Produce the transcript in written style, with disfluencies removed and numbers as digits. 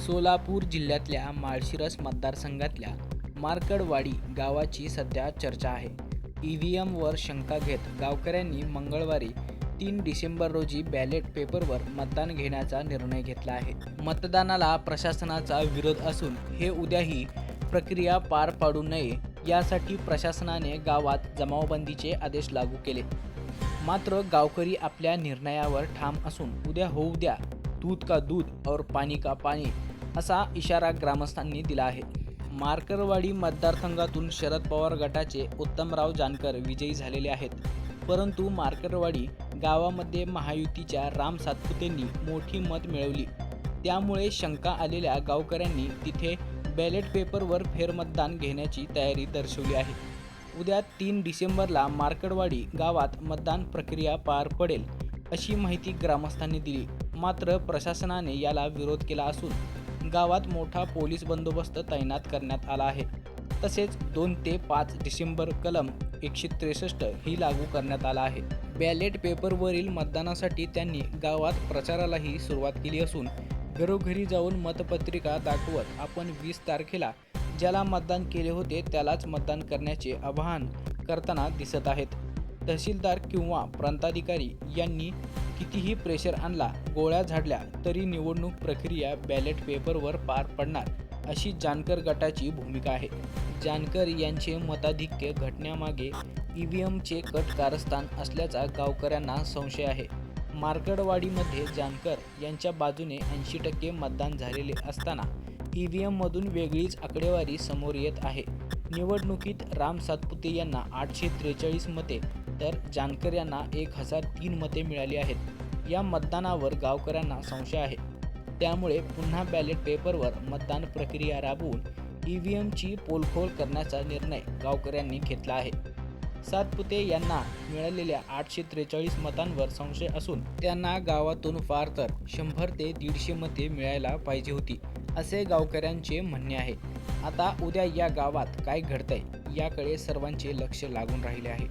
सोलापूर जिल्ह्यातल्या माळशिरस मतदारसंघातल्या मार्कडवाडी गावाची सध्या चर्चा आहे. ईव्हीएमवर शंका घेत गावकऱ्यांनी मंगळवारी 3 डिसेंबर रोजी बॅलेट पेपरवर मतदान घेण्याचा निर्णय घेतला आहे. मतदानाला प्रशासनाचा विरोध असून हे उद्याही प्रक्रिया पार पाडू नये यासाठी प्रशासनाने गावात जमावबंदीचे आदेश लागू केले. मात्र गावकरी आपल्या निर्णयावर ठाम असून उद्या होऊ द्या, दूध का दूध और पाणी का पाणी असा इशारा ग्रामस्थांनी दिला आहे. मार्कडवाडी मतदारसंघातून शरद पवार गटाचे उत्तमराव जानकर विजयी झालेले आहेत. परंतु मार्कडवाडी गावामध्ये महायुतीच्या राम सातपुतेंनी मोठी मत मिळवली. त्यामुळे शंका आलेल्या गावकऱ्यांनी तिथे बॅलेट पेपरवर फेरमतदान घेण्याची तयारी दर्शवली आहे. उद्या 3 डिसेंबरला मार्कडवाडी गावात मतदान प्रक्रिया पार पडेल अशी माहिती ग्रामस्थांनी दिली. मात्र प्रशासनाने याला विरोध केला असून गावात मोठा पोलीस बंदोबस्त तैनात करण्यात आला आहे. तसेच 2 ते 5 डिसेंबर कलम 163 ही लागू करण्यात आला आहे. बॅलेट पेपरवरील मतदानासाठी त्यांनी गावात प्रचारालाही सुरुवात केली असून घरोघरी जाऊन मतपत्रिका दाखवत आपण 20 तारखेला ज्याला मतदान केले होते त्यालाच मतदान करण्याचे आवाहन करताना दिसत आहेत. तहसीलदार किंवा प्रांताधिकारी यांनी कितीही प्रेशर आणला, गोळ्या झाडल्या तरी निवडणूक प्रक्रिया बॅलेट पेपरवर पार पडणार अशी जानकर गटाची भूमिका आहे. जानकर यांचे मताधिक्य घटण्यामागे ईव्हीएमचे कट कारस्थान असल्याचा गावकऱ्यांना संशय आहे. मार्कडवाडीमध्ये जानकर यांच्या बाजूने 80% मतदान झालेले असताना ईव्हीएममधून वेगळीच आकडेवारी समोर येत आहे. निवडणुकीत राम सातपुते यांना 843 मते तर जानकर यांना 1003 मते मिळाली आहेत. या मतदानावर गावकऱ्यांना संशय आहे. त्यामुळे पुन्हा बॅलेट पेपरवर मतदान प्रक्रिया राबवून ईव्हीएमची पोलखोल करण्याचा निर्णय गावकऱ्यांनी घेतला आहे. सातपुते यांना मिळालेल्या 843 मतांवर संशय असून त्यांना गावातून फार तर 100 ते 150 मते मिळायला पाहिजे होती असे गावकऱ्यांचे म्हणणे आहे. आता उद्या या गावात काय घडतंय याकडे सर्वांचे लक्ष लागून राहिले आहे.